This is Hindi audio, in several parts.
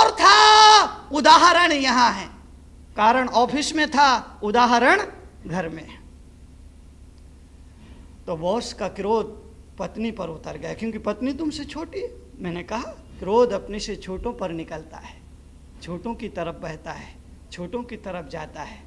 और था, उदाहरण यहां है। कारण ऑफिस में था, उदाहरण घर में। तो बॉस का क्रोध पत्नी पर उतर गया, क्योंकि पत्नी तुमसे छोटी है। मैंने कहा क्रोध अपने से छोटों पर निकलता है, छोटों की तरफ बहता है, छोटों की तरफ जाता है।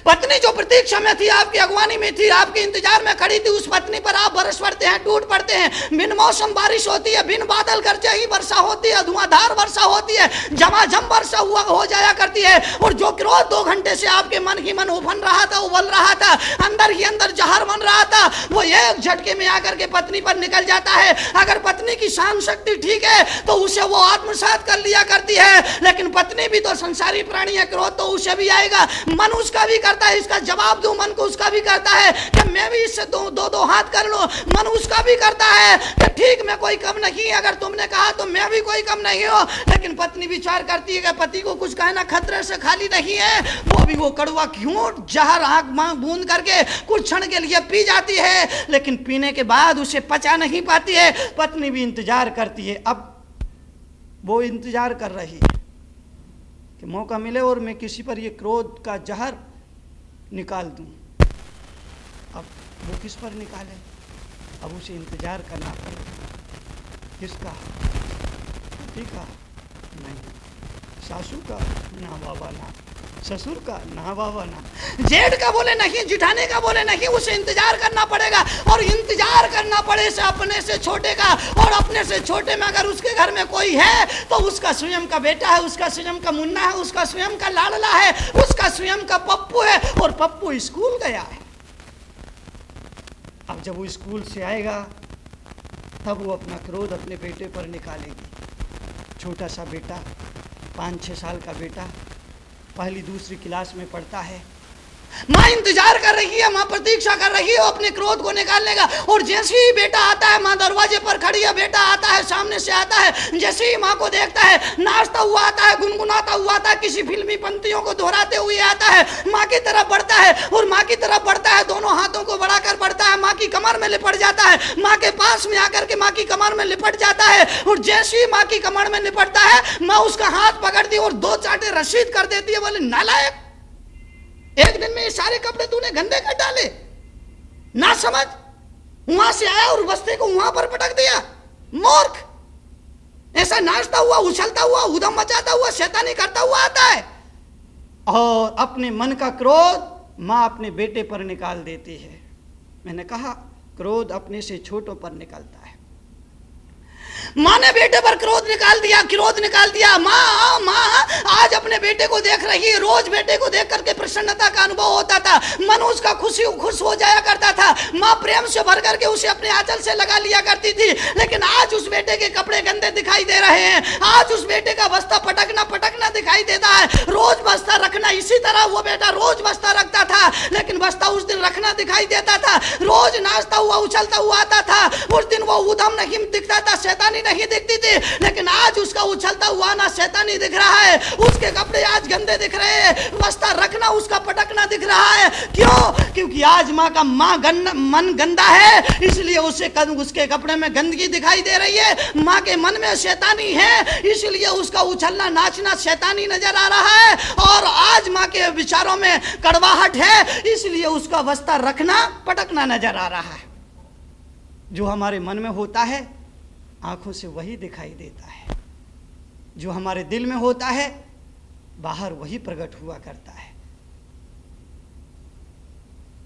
पत्नी जो प्रतीक्षा में थी, आपकी अगवानी में थी, आपके इंतजार में खड़ी थी, उस पत्नी पर आप बरस पड़ते हैं, टूट पड़ते हैं। बिन मौसम बारिश होती है, बिन बादल गरजे ही वर्षा होती है, धुआंधार वर्षा होती है, झमाझम वर्षा हुआ हो जाया करती है। और जो क्रोध 2 घंटे से आपके मन ही मन उफन रहा था, उबल रहा था, अंदर ही अंदर जहर बन रहा था, वो एक झटके में आकर के पत्नी पर निकल जाता है। अगर पत्नी की सहन शक्ति ठीक है तो उसे वो आत्मसात कर लिया करती है, लेकिन पत्नी भी तो संसारी प्राणी है, क्रोध तो उसे भी आएगा। मन उसका भी करता है, इसका जवाब दूं, मन को उसका भी करता है कि मैं भी इससे दो हाथ कर लूं। मन उसका भी करता है कि ठीक मैं कोई कम नहीं, अगर तुमने कहा तो मैं भी कोई कम नहीं हूं। लेकिन पत्नी विचार करती है कि पति को कुछ कहना खतरे से खाली नहीं है, वो भी वो कड़वा क्यों जहर आंख बूंद करके कुछ क्षण के लिए पी जाती है, लेकिन पीने के बाद उसे पचा नहीं पाती है। पत्नी भी इंतजार करती है। अब वो इंतजार कर रही है कि मौका मिले और मैं किसी पर ये क्रोध का जहर निकाल दूं। अब वो किस पर निकाले? अब उसे इंतजार करना पड़ेगा। किसका? पति का? नहीं। सासू का? ना बाबा ना। ससुर का? ना बाबा ना। जेठ का बोले नहीं, जिठाने का बोले नहीं, उसे इंतजार करना पड़ेगा। और इंतजार करना पड़े से अपने से छोटे का, और अपने से छोटे में अगर उसके घर में कोई है तो उसका स्वयं का बेटा है, उसका स्वयं का मुन्ना है, उसका स्वयं का लाडला है, उसका स्वयं का पप्पू है। और पप्पू स्कूल गया है। अब जब वो स्कूल से आएगा तब वो अपना क्रोध अपने बेटे पर निकालेगी। छोटा सा बेटा, 5-6 साल का बेटा, पहली दूसरी क्लास में पढ़ता है। माँ इंतजार कर रही है, माँ प्रतीक्षा कर रही है अपने क्रोध को निकालने का। और जैसे ही बेटा आता है, माँ दरवाजे पर खड़ी है, बेटा आता है, सामने से आता है, जैसे ही माँ को देखता है, नाचता हुआ आता है, गुनगुनाता हुआ आता है, किसी फिल्मी पंक्तियों को दोहराते हुए आता है, माँ की तरफ बढ़ता है। और माँ की तरफ बढ़ता है, दोनों हाथों को बढ़ाकर बढ़ता है, माँ की कमर में लिपट जाता है, माँ के पास में आकर के माँ की कमर में लिपट जाता है। और जैसे ही माँ की कमर में लिपटता है, माँ उसका हाथ पकड़ती और 2 चाटे रसीद कर देती है। बोले नालायक, एक दिन में ये सारे कपड़े तूने गंदे कर डाले, ना समझ, वहां से आया और बस्ते को वहां पर पटक दिया, मूर्ख। ऐसा नाचता हुआ, उछलता हुआ, उधम मचाता हुआ, शैतानी करता हुआ आता है। और अपने मन का क्रोध मां अपने बेटे पर निकाल देती है। मैंने कहा क्रोध अपने से छोटों पर निकलता है। माँ ने बेटे पर क्रोध निकाल दिया। माँ आज अपने बेटे को देख रही है। रोज बेटे को देख करके प्रसन्नता का अनुभव होता था, मन उसका खुश हो जाया करता था। माँ प्रेम से भर करके उसे अपने आंचल से लगा लिया करती थी। लेकिन आज उस बेटे के कपड़े गंदे दिखाई दे रहे हैं, आज उस बेटे का बस्ता पटकना दिखाई देता है। रोज बस्ता रखना, इसी तरह वो बेटा रोज बस्ता रखता था, लेकिन बस्ता उस दिन रखना दिखाई देता था। रोज नाचता हुआ, उछलता हुआ आता था, उस दिन वो उधम नहीं दिखता था, शैतानी नहीं दिखती थी। लेकिन आज उसका उछलता हुआ ना शैतानी दिख रहा है, उसके कपड़े आज गंदे दिख रहे हैं, बस्ता रखना उसका पटकना दिख रहा है। क्यों? क्योंकि आज माँ का मन गंदा है, इसलिए उसके कपड़े में गंदगी दिखाई दे रही है। माँ के मन में शैतानी है, इसलिए उसका उछलना नाचना शैतानी नजर आ रहा है। और आज माँ के विचारों में कड़वाहट है, इसलिए उसका बस्ता रखना पटकना नजर आ रहा है। जो हमारे मन में होता है आंखों से वही दिखाई देता है, जो हमारे दिल में होता है बाहर वही प्रकट हुआ करता है।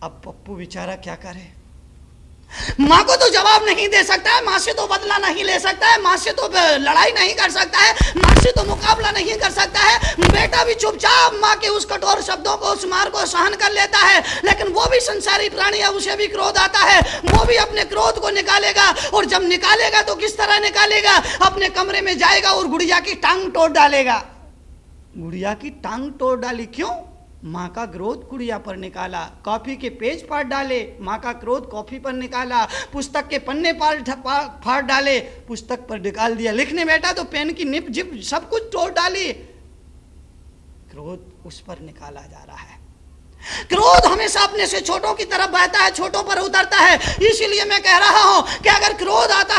अब पप्पू बेचारा क्या करे? माँ को तो जवाब नहीं दे सकता है, माँ से तो बदला नहीं ले सकता है, माँ से तो लड़ाई नहीं कर सकता है, माँ से तो मुकाबला नहीं कर सकता है। बेटा भी चुपचाप माँ के उस कठोर शब्दों को, उस मार को सहन कर लेता है। लेकिन वो भी संसारी प्राणी है, उसे भी क्रोध आता है, वो भी अपने क्रोध को निकालेगा। और जब निकालेगा तो किस तरह निकालेगा? अपने कमरे में जाएगा और गुड़िया की टांग तोड़ डालेगा। गुड़िया की टांग तोड़ डाली, क्यों? माँ का क्रोध गुड़िया पर निकाला। कॉफी के पेज फाड़ डाले, माँ का क्रोध कॉफी पर निकाला। पुस्तक के पन्ने फाड़ डाले, पुस्तक पर निकाल दिया। लिखने बैठा तो पेन की निप जिप सब कुछ तोड़ डाली। क्रोध उस पर निकाला जा रहा है। क्रोध हमेशा अपने से छोटों की तरफ बहता है, छोटों पर उतरता है। इसीलिए मैं कह रहा हूं कि अगर क्रोध आता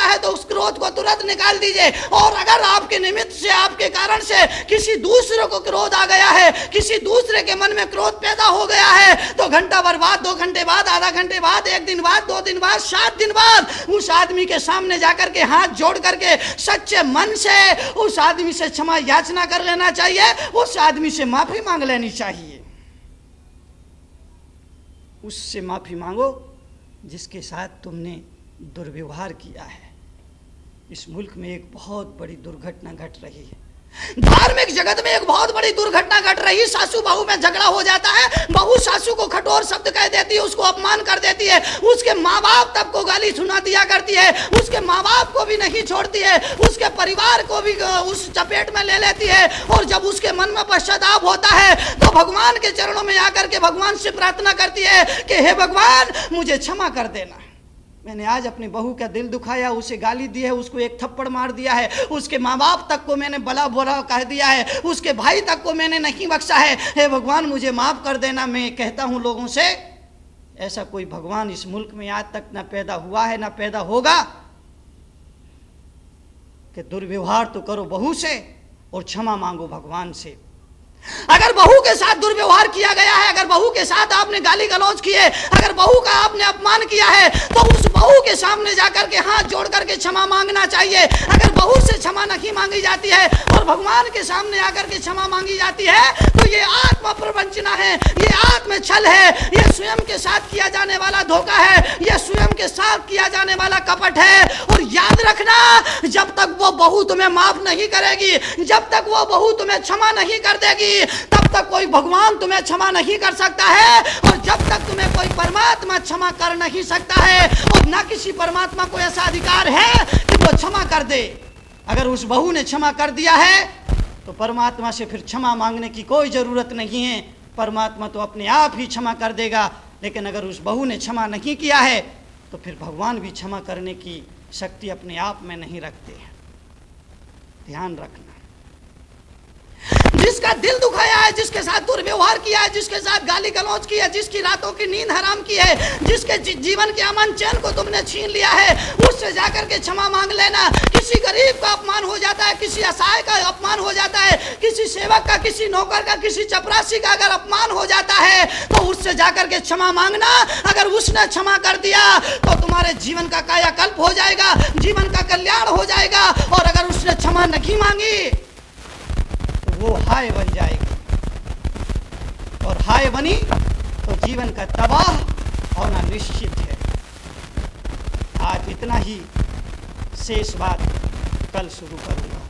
है तो उस क्रोध क्रोध को तुरंत निकाल दीजिए। और अगर आपके निमित्त से, आपके कारण से किसी दूसरे को क्रोध आ गया है, किसी दूसरे के मन में क्रोध पैदा हो गया है, तो घंटा भर बाद, 2 घंटे बाद, आधा घंटे बाद, 1 दिन बाद, 2 दिन बाद, 7 दिन बाद उस आदमी के सामने जाकर के हाथ जोड़ करके सच्चे मन से उस आदमी से क्षमा याचना कर लेना चाहिए, उस आदमी से माफी मांग लेनी चाहिए। उससे माफी मांगो जिसके साथ तुमने दुर्व्यवहार किया है। इस मुल्क में एक बहुत बड़ी दुर्घटना घट रही है, धार्मिक जगत में एक बहुत बड़ी दुर्घटना घट रही है। सासू बहू में झगड़ा हो जाता है, बहू सासू को कठोर शब्द कह देती है, उसको अपमान कर देती है, उसके माँ बाप तब को गाली सुना दिया करती है, उसके माँ बाप को भी नहीं छोड़ती है, उसके परिवार को भी उस चपेट में ले लेती है। और जब उसके मन में पश्चाताप होता है तो भगवान के चरणों में आकर के भगवान से प्रार्थना करती है कि हे भगवान मुझे क्षमा कर देना, मैंने आज अपनी बहू का दिल दुखाया, उसे गाली दी है, उसको एक थप्पड़ मार दिया है, उसके माँ बाप तक को मैंने भला बुरा कह दिया है, उसके भाई तक को मैंने नहीं बख्शा है, हे भगवान मुझे माफ कर देना। मैं कहता हूँ लोगों से, ऐसा कोई भगवान इस मुल्क में आज तक ना पैदा हुआ है ना पैदा होगा कि दुर्व्यवहार तो करो बहू से और क्षमा मांगो भगवान से। अगर बहू के साथ दुर्व्यवहार किया गया है, अगर बहू के साथ आपने गाली गलौज किए, अगर बहू का आपने अपमान किया है, तो उस बहू के सामने जाकर के हाथ जोड़ करके क्षमा मांगना चाहिए। अगर बहू से क्षमा नहीं मांगी जाती है और भगवान के सामने आकर के क्षमा मांगी जाती है तो ये आत्मा प्रवंचना है, ये आत्म छल है, ये स्वयं के साथ किया जाने वाला धोखा है, ये स्वयं के साथ किया जाने वाला कपट है। और याद रखना, जब तक वो बहू तुम्हें माफ नहीं करेगी, जब तक वो बहू तुम्हें क्षमा नहीं कर देगी, तब तक कोई भगवान तुम्हें क्षमा नहीं कर सकता है। और जब तक तुम्हें कोई परमात्मा क्षमा कर नहीं सकता है, और ना किसी परमात्मा को ऐसा अधिकार है कि वो क्षमा कर दे। अगर उस बहू ने क्षमा कर दिया है तो परमात्मा से फिर क्षमा मांगने की कोई जरूरत नहीं है, परमात्मा तो अपने आप ही क्षमा कर देगा। लेकिन अगर उस बहू ने क्षमा नहीं किया है तो फिर भगवान भी क्षमा करने की शक्ति अपने आप में नहीं रखते हैं। ध्यान रखना, जिसका दिल दुखाया है, जिसके साथ दुर्व्यवहार किया है, जिसके साथ गाली गलौज की है, जिसकी रातों की नींद हराम की है, जिसके जीवन के अमन चैन को तुमने छीन लिया है, उससे जाकर के क्षमा मांग लेना। किसी गरीब का अपमान हो जाता है, किसी असहाय का अपमान हो जाता है, किसी सेवक का, किसी नौकर का, किसी चपरासी का अगर अपमान हो जाता है तो उससे जाकर के क्षमा मांगना। अगर उसने क्षमा कर दिया तो तुम्हारे जीवन का कायाकल्प हो जाएगा, जीवन का कल्याण हो जाएगा। और अगर उसने क्षमा नहीं मांगी वो हाय बन जाएगी, और हाय बनी तो जीवन का तबाह होना निश्चित है। आज इतना ही, शेष बात कल शुरू करूंगा।